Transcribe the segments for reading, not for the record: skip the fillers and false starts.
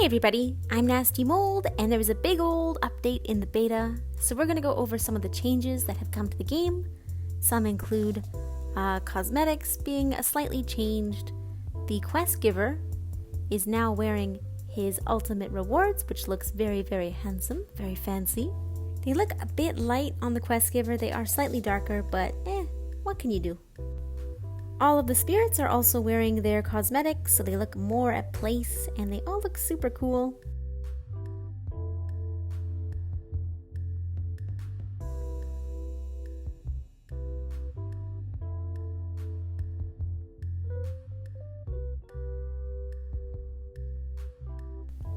Hey everybody, I'm Nastymold, and there was a big old update in the beta, so we're going to go over some of the changes that have come to the game. Some include cosmetics being slightly changed. The quest giver is now wearing his ultimate rewards, which looks very, very handsome, very fancy. They look a bit light on the quest giver, they are slightly darker, but what can you do? All of the spirits are also wearing their cosmetics, so they look more at place, and they all look super cool.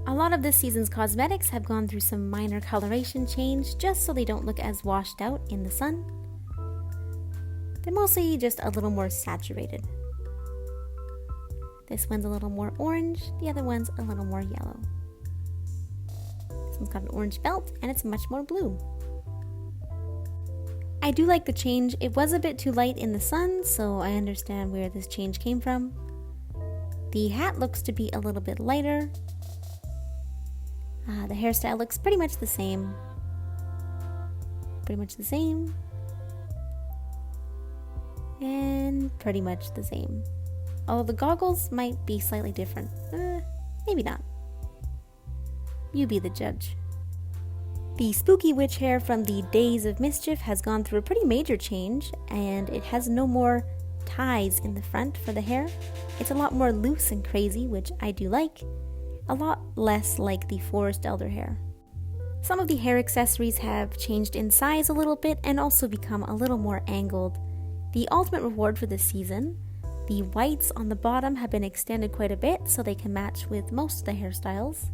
A lot of this season's cosmetics have gone through some minor coloration change, just so they don't look as washed out in the sun. They're mostly just a little more saturated. This one's a little more orange, the other one's a little more yellow. This one's got an orange belt, and it's much more blue. I do like the change. It was a bit too light in the sun, so I understand where this change came from. The hat looks to be a little bit lighter. The hairstyle looks pretty much the same. And pretty much the same. Although the goggles might be slightly different. Maybe not. You be the judge. The spooky witch hair from the Days of Mischief has gone through a pretty major change, and it has no more ties in the front for the hair. It's a lot more loose and crazy, which I do like. A lot less like the Forest Elder hair. Some of the hair accessories have changed in size a little bit and also become a little more angled. The ultimate reward for this season, the whites on the bottom have been extended quite a bit so they can match with most of the hairstyles.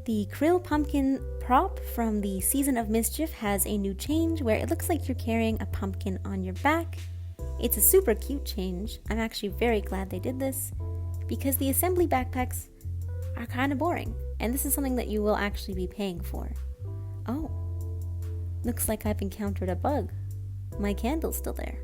The krill pumpkin prop from the Season of Mischief has a new change where it looks like you're carrying a pumpkin on your back. It's a super cute change. I'm actually very glad they did this because the assembly backpacks are kind of boring, and this is something that you will actually be paying for. Oh, looks like I've encountered a bug. My candle's still there.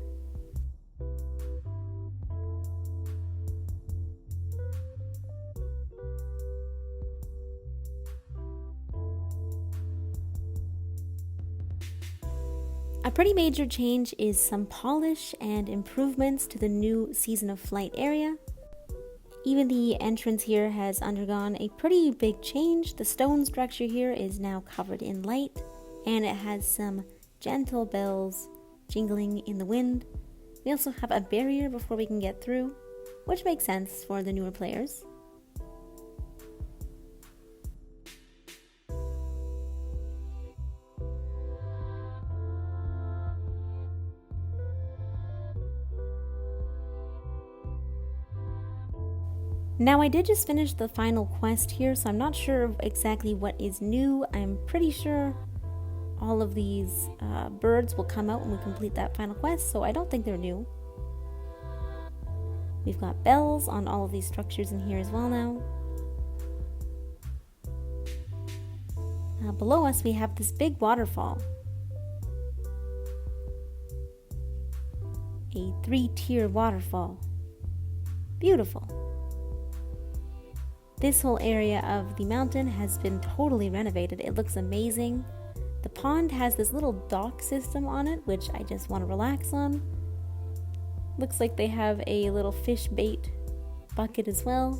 A pretty major change is some polish and improvements to the new Season of Flight area. Even the entrance here has undergone a pretty big change. The stone structure here is now covered in light, and it has some gentle bells jingling in the wind. We also have a barrier before we can get through, which makes sense for the newer players. Now I did just finish the final quest here, so I'm not sure exactly what is new. I'm pretty sure all of these birds will come out when we complete that final quest, so I don't think they're new. We've got bells on all of these structures in here as well now. Below us we have this big waterfall. A 3-tier waterfall. Beautiful. This whole area of the mountain has been totally renovated. It looks amazing. The pond has this little dock system on it, which I just want to relax on. Looks like they have a little fish bait bucket as well.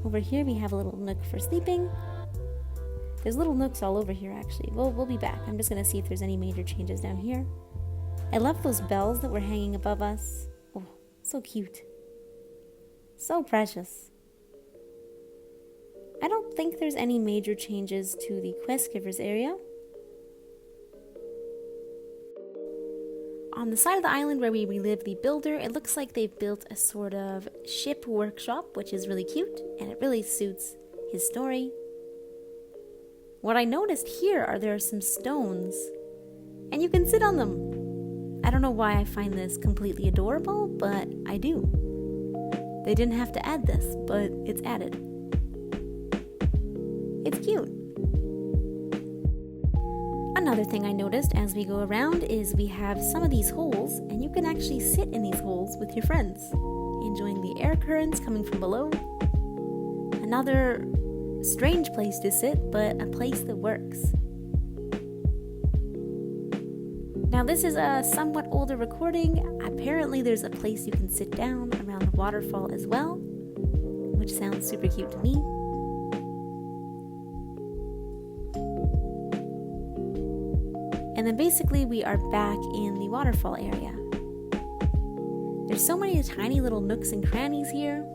Over here we have a little nook for sleeping. There's little nooks all over here actually. We'll be back. I'm just going to see if there's any major changes down here. I love those bells that were hanging above us. Oh, so cute. So precious. I don't think there's any major changes to the quest givers area. On the side of the island where we relive the builder, it looks like they've built a sort of ship workshop, which is really cute, and it really suits his story. What I noticed here are there are some stones, and you can sit on them. I don't know why I find this completely adorable, but I do. They didn't have to add this, but it's added. It's cute. Another thing I noticed as we go around is we have some of these holes, and you can actually sit in these holes with your friends, enjoying the air currents coming from below. Another strange place to sit, but a place that works. Now this is a somewhat older recording. Apparently there's a place you can sit down around the waterfall as well, which sounds super cute to me. And then basically we are back in the waterfall area. There's so many tiny little nooks and crannies here.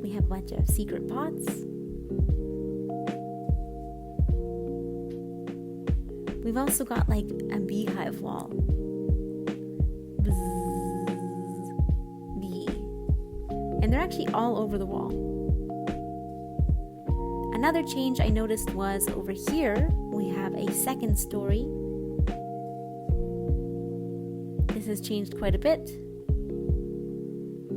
We have a bunch of secret pots. We've also got like a beehive wall. Bzzz, bee. And they're actually all over the wall. Another change I noticed was over here, we have a second story. This has changed quite a bit.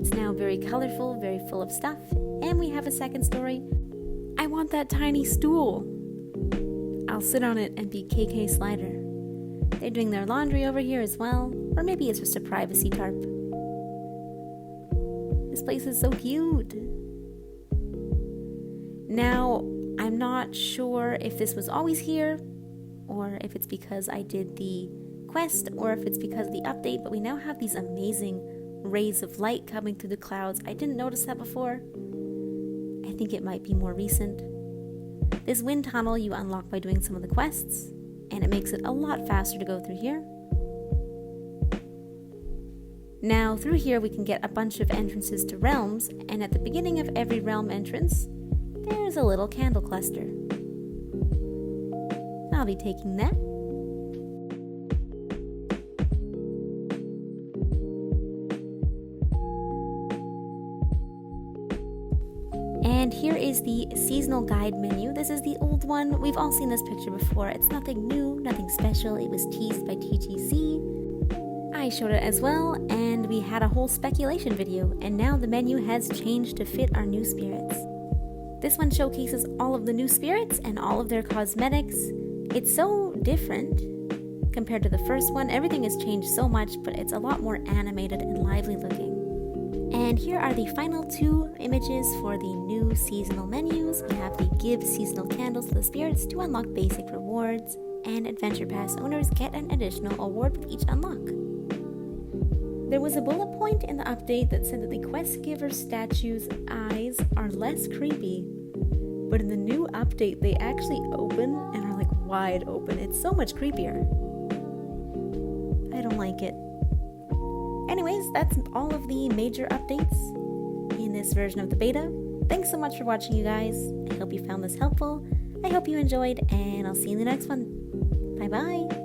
It's now very colorful, very full of stuff, and we have a second story. I want that tiny stool. I'll sit on it and be KK Slider. They're doing their laundry over here as well, or maybe it's just a privacy tarp. This place is so cute. Now, I'm not sure if this was always here, or if it's because I did the quest, or if it's because of the update, but we now have these amazing rays of light coming through the clouds. I didn't notice that before. I think it might be more recent. This wind tunnel you unlock by doing some of the quests, and it makes it a lot faster to go through here. Now, through here we can get a bunch of entrances to realms, and at the beginning of every realm entrance, there's a little candle cluster. I'll be taking that. And here is the seasonal guide menu. This is the old one. We've all seen this picture before. It's nothing new, nothing special. It was teased by TGC. I showed it as well, and we had a whole speculation video, and now the menu has changed to fit our new spirits. This one showcases all of the new spirits and all of their cosmetics. It's so different compared to the first one. Everything has changed so much, but it's a lot more animated and lively looking. And here are the final two images for the new seasonal menus. We have the give seasonal candles to the spirits to unlock basic rewards, and Adventure Pass owners get an additional award with each unlock. There was a bullet point in the update that said that the quest giver statue's eyes are less creepy, but in the new update they actually open and are like wide open. It's so much creepier. I don't like it. Anyways, that's all of the major updates in this version of the beta. Thanks so much for watching, you guys. I hope you found this helpful. I hope you enjoyed, and I'll see you in the next one. Bye bye.